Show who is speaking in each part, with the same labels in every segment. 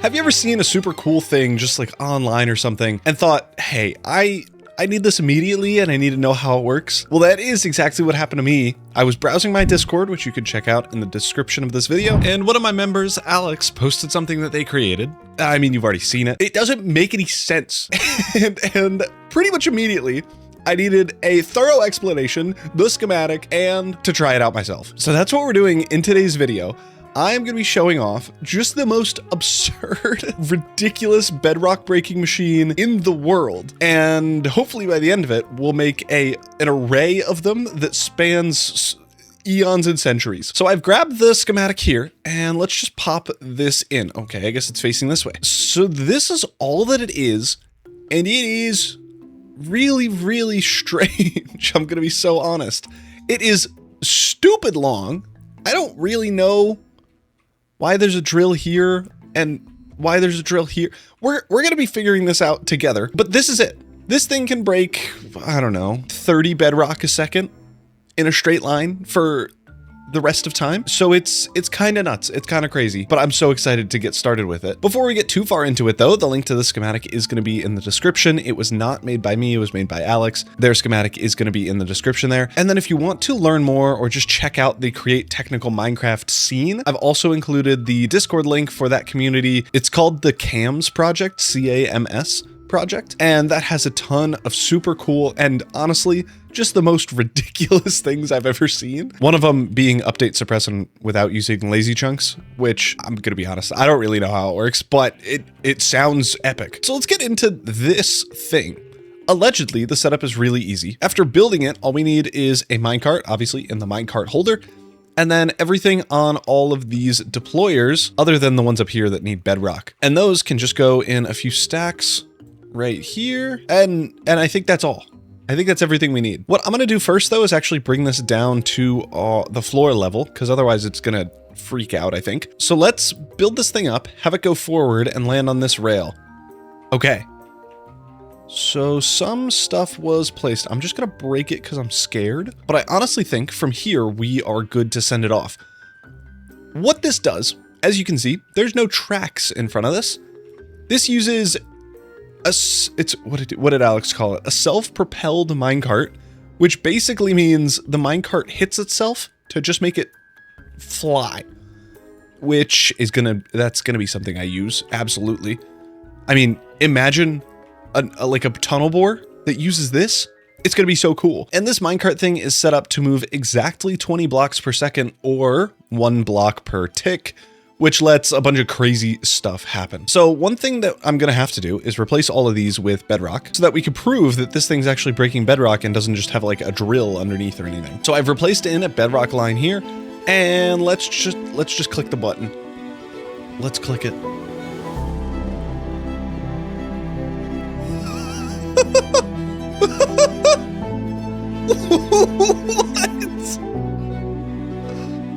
Speaker 1: Have you ever seen a super cool thing just like online or something and thought, hey, I need this immediately and I need to know how it works? Well, that is exactly what happened to me. I was browsing my Discord, which you can check out in the description of this video, and one of my members, Alex, posted something that they created. I mean, you've already seen it. It doesn't make any sense. and pretty much immediately, I needed a thorough explanation, the schematic, and to try it out myself. So that's what we're doing in today's video. I'm going to be showing off just the most absurd, ridiculous bedrock breaking machine in the world. And hopefully by the end of it, we'll make an array of them that spans eons and centuries. So I've grabbed the schematic here and let's just pop this in. Okay, I guess it's facing this way. So this is all that it is. And it is really, really strange. I'm going to be so honest. It is stupid long. I don't really know why there's a drill here and why there's a drill here. We're going to be figuring this out together, but this is it. This thing can break, I don't know, 30 bedrock a second in a straight line for the rest of time. So it's kind of nuts. It's kind of crazy, but I'm so excited to get started with it. Before we get too far into it though, the link to the schematic is going to be in the description. It was not made by me, it was made by Alex. Their schematic is going to be in the description there. And then if you want to learn more or just check out the Create Technical Minecraft scene, I've also included the Discord link for that community. It's called the CAMS project, C-A-M-S project, and that has a ton of super cool and honestly just the most ridiculous things I've ever seen. One of them being update suppressant without using lazy chunks, which I'm gonna be honest, I don't really know how it works, but it sounds epic. So let's get into this thing. Allegedly, the setup is really easy. After building it, all we need is a minecart, obviously in the minecart holder, and then everything on all of these deployers, other than the ones up here that need bedrock. And those can just go in a few stacks right here. And I think that's all. I think that's everything we need. What I'm going to do first though is actually bring this down to the floor level, because otherwise it's going to freak out, I think. So let's build this thing up, have it go forward and land on this rail. Okay. So some stuff was placed. I'm just going to break it because I'm scared, but I honestly think from here we are good to send it off. What this does, as you can see, there's no tracks in front of this. This uses what did Alex call it? A self-propelled minecart, which basically means the minecart hits itself to just make it fly, which is that's gonna be something I use. Absolutely. I mean, imagine like a tunnel bore that uses this. It's gonna be so cool. And this minecart thing is set up to move exactly 20 blocks per second or 1 block per tick, which lets a bunch of crazy stuff happen. So one thing that I'm gonna have to do is replace all of these with bedrock so that we can prove that this thing's actually breaking bedrock and doesn't just have like a drill underneath or anything. So I've replaced in a bedrock line here, and let's just click the button. Let's click it. What?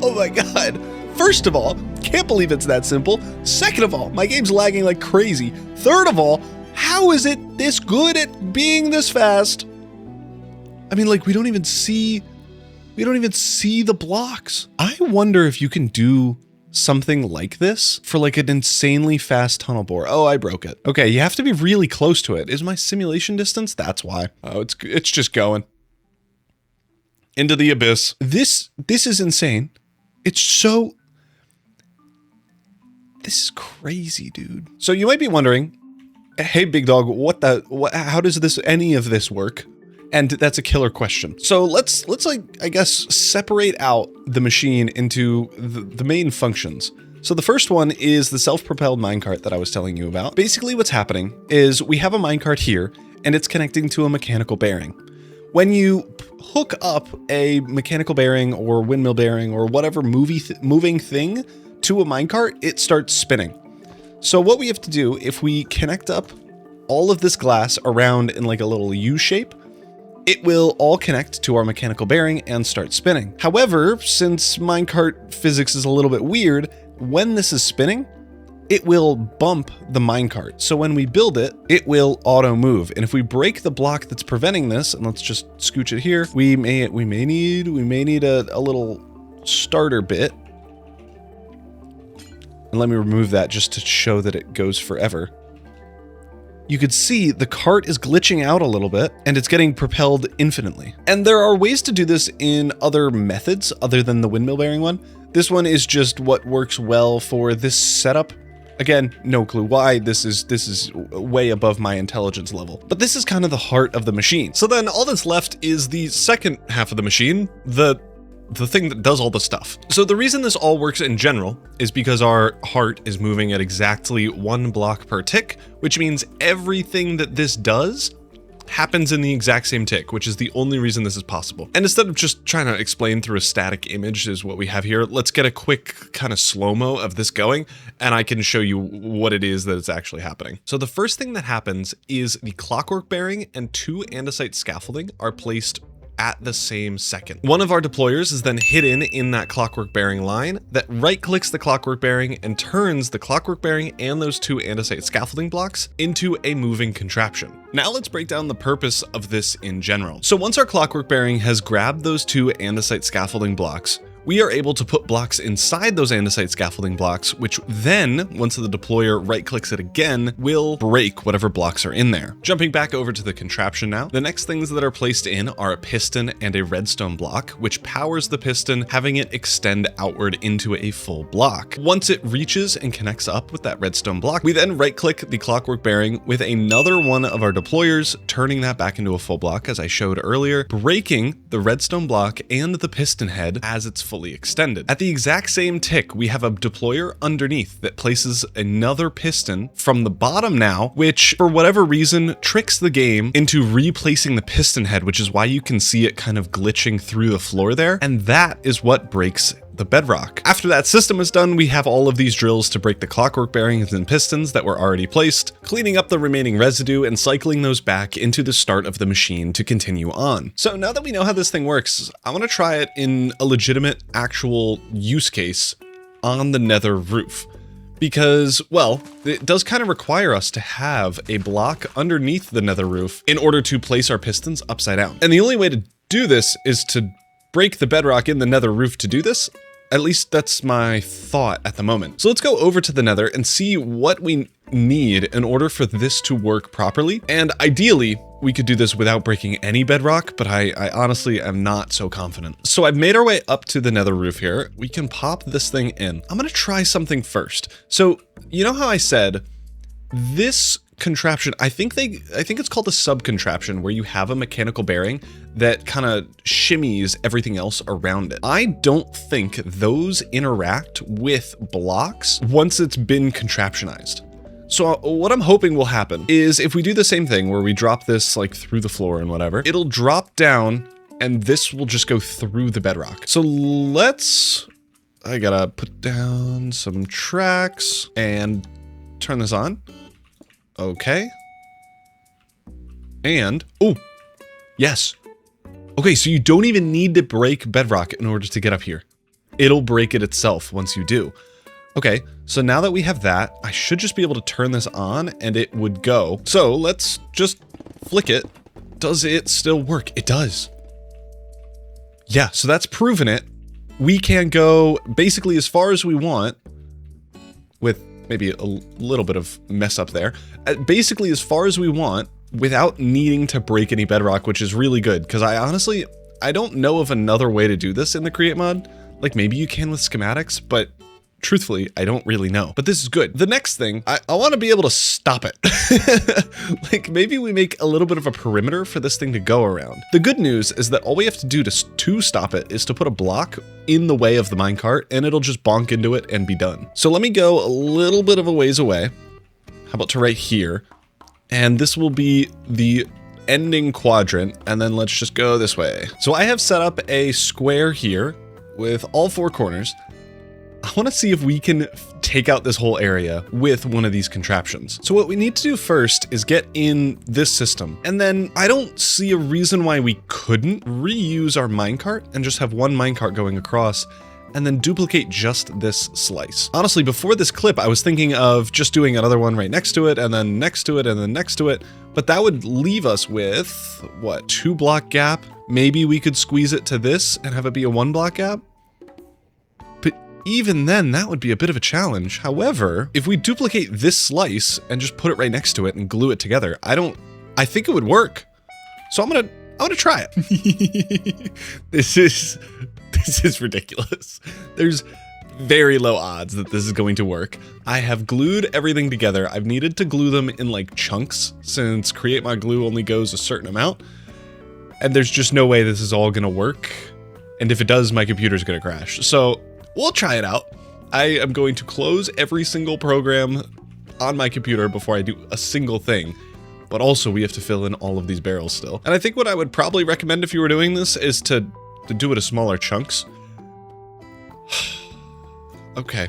Speaker 1: Oh my God. First of all, can't believe it's that simple. Second of all, my game's lagging like crazy. Third of all, how is it this good at being this fast? I mean, like, we don't even see the blocks. I wonder if you can do something like this for like an insanely fast tunnel bore. Oh, I broke it. Okay, you have to be really close to it. Is my simulation distance? That's why. Oh, it's just going into the abyss. This is insane. It's so... This is crazy, dude. So you might be wondering, hey, big dog, how does any of this work? And that's a killer question. So let's like, I guess, separate out the machine into the main functions. So the first one is the self-propelled minecart that I was telling you about. Basically what's happening is we have a minecart here and it's connecting to a mechanical bearing. When you hook up a mechanical bearing or windmill bearing or whatever moving thing to a minecart, it starts spinning. So what we have to do, if we connect up all of this glass around in like a little U shape, it will all connect to our mechanical bearing and start spinning. However, since minecart physics is a little bit weird, when this is spinning, it will bump the minecart. So when we build it, it will auto move. And if we break the block that's preventing this, and let's just scooch it here, we may need a little starter bit. And let me remove that just to show that it goes forever. You could see the cart is glitching out a little bit and it's getting propelled infinitely. And there are ways to do this in other methods other than the windmill bearing one. This one is just what works well for this setup. Again, no clue why. This is way above my intelligence level. But this is kind of the heart of the machine. So then all that's left is the second half of the machine, the thing that does all the stuff. So the reason this all works in general is because our heart is moving at exactly 1 block per tick, which means everything that this does happens in the exact same tick, which is the only reason this is possible. And instead of just trying to explain through a static image is what we have here, let's get a quick kind of slow-mo of this going, and I can show you what it is that is actually happening. So the first thing that happens is the clockwork bearing and 2 andesite scaffolding are placed at the same second. One of our deployers is then hidden in that clockwork bearing line that right clicks the clockwork bearing and turns the clockwork bearing and those 2 andesite scaffolding blocks into a moving contraption. Now let's break down the purpose of this in general. So once our clockwork bearing has grabbed those 2 andesite scaffolding blocks, we are able to put blocks inside those andesite scaffolding blocks, which then, once the deployer right-clicks it again, will break whatever blocks are in there. Jumping back over to the contraption now, the next things that are placed in are a piston and a redstone block, which powers the piston, having it extend outward into a full block. Once it reaches and connects up with that redstone block, we then right-click the clockwork bearing with another one of our deployers, turning that back into a full block, as I showed earlier, breaking the redstone block and the piston head as it's fully extended. At the exact same tick, we have a deployer underneath that places another piston from the bottom now, which for whatever reason tricks the game into replacing the piston head, which is why you can see it kind of glitching through the floor there. And that is what breaks the bedrock. After that system is done, we have all of these drills to break the clockwork bearings and pistons that were already placed, cleaning up the remaining residue and cycling those back into the start of the machine to continue on. So now that we know how this thing works, I want to try it in a legitimate actual use case on the Nether roof. Because, well, it does kind of require us to have a block underneath the Nether roof in order to place our pistons upside down. And the only way to do this is to break the bedrock in the Nether roof to do this. At least that's my thought at the moment. So let's go over to the Nether and see what we need in order for this to work properly. And ideally, we could do this without breaking any bedrock, but I honestly am not so confident. So I've made our way up to the Nether roof here. We can pop this thing in. I'm gonna try something first. So you know how I said this contraption, I think it's called a subcontraption, where you have a mechanical bearing that kind of shimmies everything else around it. I don't think those interact with blocks once it's been contraptionized. So what I'm hoping will happen is if we do the same thing where we drop this like through the floor and whatever, it'll drop down and this will just go through the bedrock. So I gotta put down some tracks and turn this on. Okay. And, oh, yes. Okay, so you don't even need to break bedrock in order to get up here. It'll break it itself once you do. Okay, so now that we have that, I should just be able to turn this on and it would go. So let's just flick it. Does it still work? It does. Yeah, so that's proven it. We can go basically as far as we want with maybe a little bit of mess up there. Basically as far as we want without needing to break any bedrock, which is really good because I don't know of another way to do this in the create mod. Like maybe you can with schematics, but truthfully, I don't really know. But this is good. The next thing, I want to be able to stop it. Like maybe we make a little bit of a perimeter for this thing to go around. The good news is that all we have to do to stop it is to put a block in the way of the minecart and it'll just bonk into it and be done. So let me go a little bit of a ways away. How about to right here? And this will be the ending quadrant. And then let's just go this way. So I have set up a square here with all 4 corners. I want to see if we can take out this whole area with one of these contraptions. So what we need to do first is get in this system. And then I don't see a reason why we couldn't reuse our minecart and just have one minecart going across and then duplicate just this slice. Honestly, before this clip, I was thinking of just doing another one right next to it and then next to it and then next to it. But that would leave us with, what, 2 block gap? Maybe we could squeeze it to this and have it be a 1 block gap? even then, that would be a bit of a challenge. However, if we duplicate this slice and just put it right next to it and glue it together, I think it would work. So I'm gonna try it. This is ridiculous. There's very low odds that this is going to work. I have glued everything together. I've needed to glue them in like chunks since create my glue only goes a certain amount. And there's just no way this is all gonna work. And if it does, my computer's gonna crash. So we'll try it out. I am going to close every single program on my computer before I do a single thing. But also we have to fill in all of these barrels still. And I think what I would probably recommend if you were doing this is to do it in smaller chunks. Okay,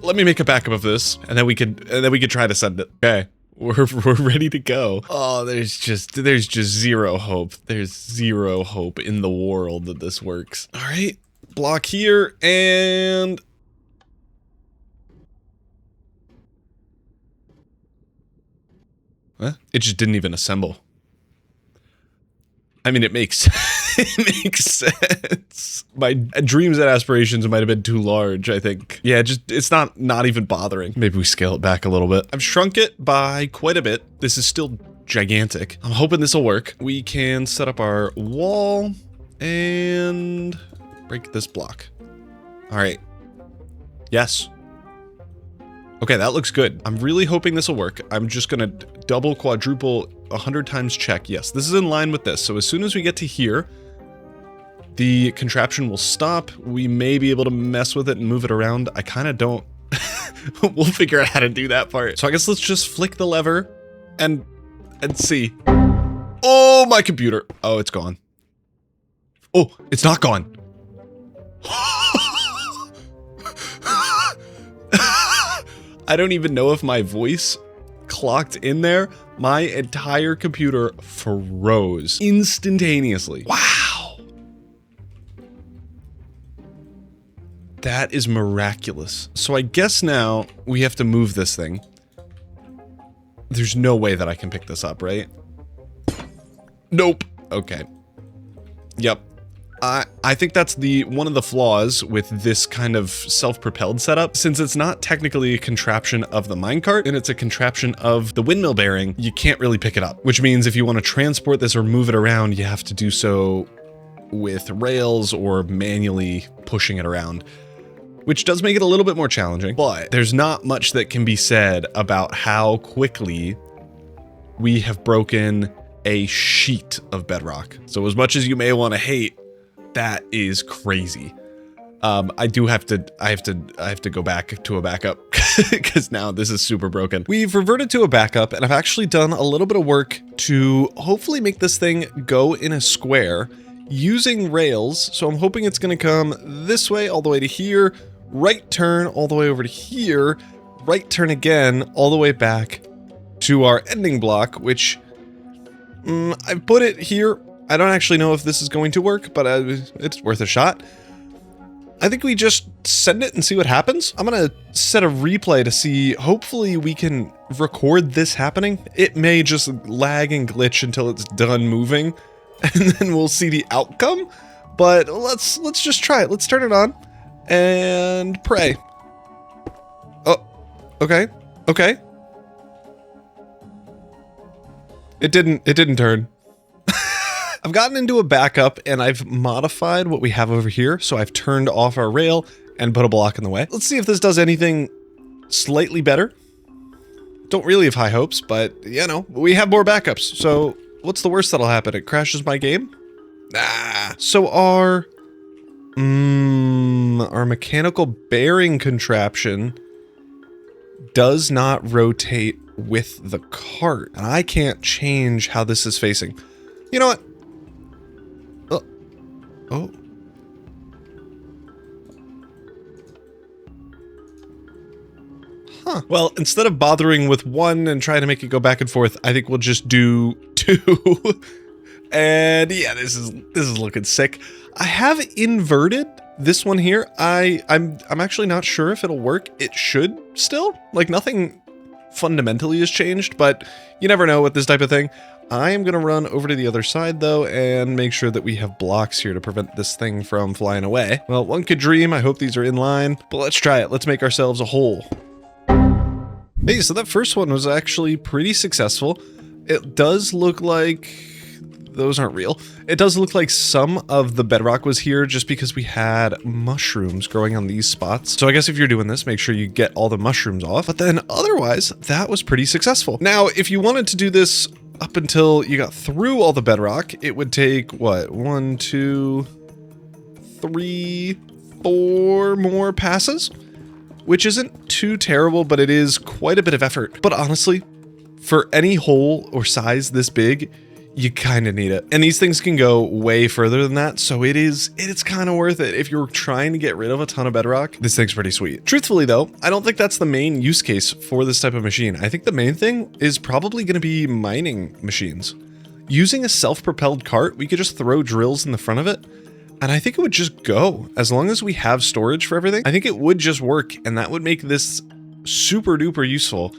Speaker 1: let me make a backup of this, and then we could try to send it. Okay, we're ready to go. Oh, there's just zero hope. There's zero hope in the world that this works. All right, block here, and huh? It just didn't even assemble. I mean, it makes it makes sense. My dreams and aspirations might have been too large, I think. Yeah, it's not even bothering. Maybe we scale it back a little bit. I've shrunk it by quite a bit. This is still gigantic. I'm hoping this will work. We can set up our wall and break this block. All right. Yes. Okay, that looks good. I'm really hoping this will work. I'm just gonna double, quadruple, 100 times check. Yes, this is in line with this. So as soon as we get to here, the contraption will stop. We may be able to mess with it and move it around. I kind of don't. We'll figure out how to do that part. So I guess let's just flick the lever and see. Oh, my computer. Oh, it's gone. Oh, it's not gone. I don't even know if my voice clocked in there. My entire computer froze instantaneously. Wow. That is miraculous. So I guess now we have to move this thing. There's no way that I can pick this up, right? Nope. Okay. Yep. I think that's one of the flaws with this kind of self-propelled setup. Since it's not technically a contraption of the minecart, and it's a contraption of the windmill bearing, you can't really pick it up. Which means if you want to transport this or move it around, you have to do so with rails or manually pushing it around. Which does make it a little bit more challenging, but there's not much that can be said about how quickly we have broken a sheet of bedrock. So as much as you may want to hate, that is crazy. I have to go back to a backup because now this is super broken. We've reverted to a backup, and I've actually done a little bit of work to hopefully make this thing go in a square using rails. So I'm hoping it's going to come this way all the way to here, right turn all the way over to here, right turn again all the way back to our ending block, which I've put it here. I don't actually know if this is going to work, but it's worth a shot. I think we just send it and see what happens. I'm gonna set a replay to see, hopefully we can record this happening. It may just lag and glitch until it's done moving, and then we'll see the outcome. But let's just try it. Let's turn it on and pray. Oh, okay, okay. It didn't turn. I've gotten into a backup and I've modified what we have over here. So I've turned off our rail and put a block in the way. Let's see if this does anything slightly better. Don't really have high hopes, but you know, we have more backups. So what's the worst that'll happen? It crashes my game? Nah. So our mechanical bearing contraption does not rotate with the cart. And I can't change how this is facing. You know what? Oh. Huh. Well, instead of bothering with one and trying to make it go back and forth, I think we'll just do two. And yeah, this is looking sick. I have inverted this one here. I'm actually not sure if it'll work. It should still. Like, nothing fundamentally has changed, but you never know with this type of thing. I am going to run over to the other side though and make sure that we have blocks here to prevent this thing from flying away. Well, one could dream. I hope these are in line, but let's try it. Let's make ourselves a hole. Hey, so that first one was actually pretty successful. It does look like those aren't real. It does look like some of the bedrock was here just because we had mushrooms growing on these spots. So I guess if you're doing this, make sure you get all the mushrooms off. But then otherwise, that was pretty successful. Now, if you wanted to do this up until you got through all the bedrock, it would take, what, 1, 2, 3, 4 more passes? Which isn't too terrible, but it is quite a bit of effort. But honestly, for any hole or size this big, you kind of need it. And these things can go way further than that, so it's kind of worth it. If you're trying to get rid of a ton of bedrock, this thing's pretty sweet. Truthfully though, I don't think that's the main use case for this type of machine. I think the main thing is probably going to be mining machines. Using a self-propelled cart, we could just throw drills in the front of it, and I think it would just go. As long as we have storage for everything, I think it would just work, and that would make this super duper useful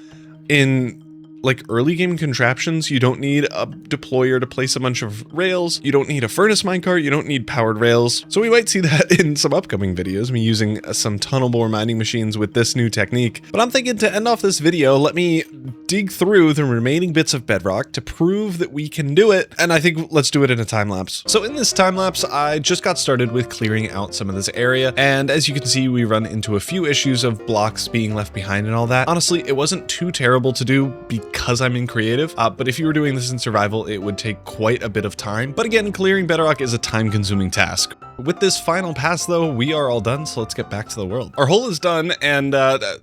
Speaker 1: in like early game contraptions. You don't need a deployer to place a bunch of rails. You don't need a furnace minecart. You don't need powered rails. So we might see that in some upcoming videos, me using some tunnel bore mining machines with this new technique. But I'm thinking to end off this video, let me dig through the remaining bits of bedrock to prove that we can do it. And I think let's do it in a time lapse. So in this time lapse, I just got started with clearing out some of this area. And as you can see, we run into a few issues of blocks being left behind and all that. Honestly, it wasn't too terrible to do because I'm in creative, but if you were doing this in survival, it would take quite a bit of time. But again, clearing bedrock is a time-consuming task. With this final pass though, we are all done, so let's get back to the world. Our hole is done, and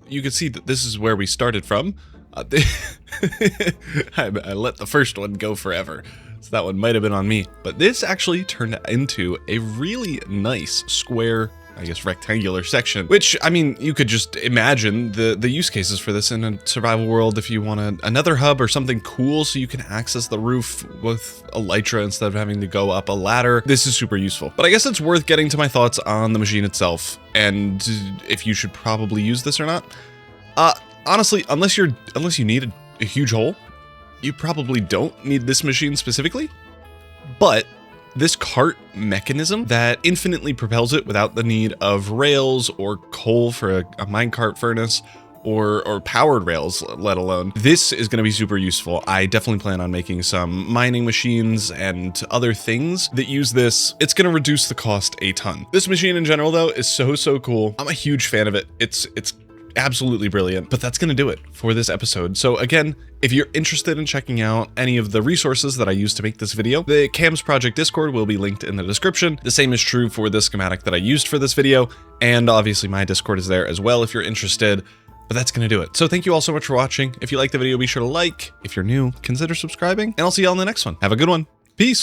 Speaker 1: you can see that this is where we started from. I let the first one go forever, so that one might have been on me. But this actually turned into a really nice square, I guess, rectangular section, which, I mean, you could just imagine the use cases for this in a survival world. If you want another hub or something cool so you can access the roof with elytra instead of having to go up a ladder, this is super useful. But I guess it's worth getting to my thoughts on the machine itself and if you should probably use this or not. Honestly, unless you need a huge hole, you probably don't need this machine specifically, but this cart mechanism that infinitely propels it without the need of rails or coal for a minecart furnace or powered rails, let alone. This is going to be super useful. I definitely plan on making some mining machines and other things that use this. It's going to reduce the cost a ton. This machine in general though is so cool. I'm a huge fan of it. It's absolutely brilliant, but that's going to do it for this episode. So again, if you're interested in checking out any of the resources that I used to make this video, the Cams Project Discord will be linked in the description. The same is true for the schematic that I used for this video, and obviously my Discord is there as well if you're interested. But that's going to do it. So thank you all so much for watching. If you liked the video, be sure to like. If you're new, consider subscribing, and I'll see you all in the next one. Have a good one. Peace.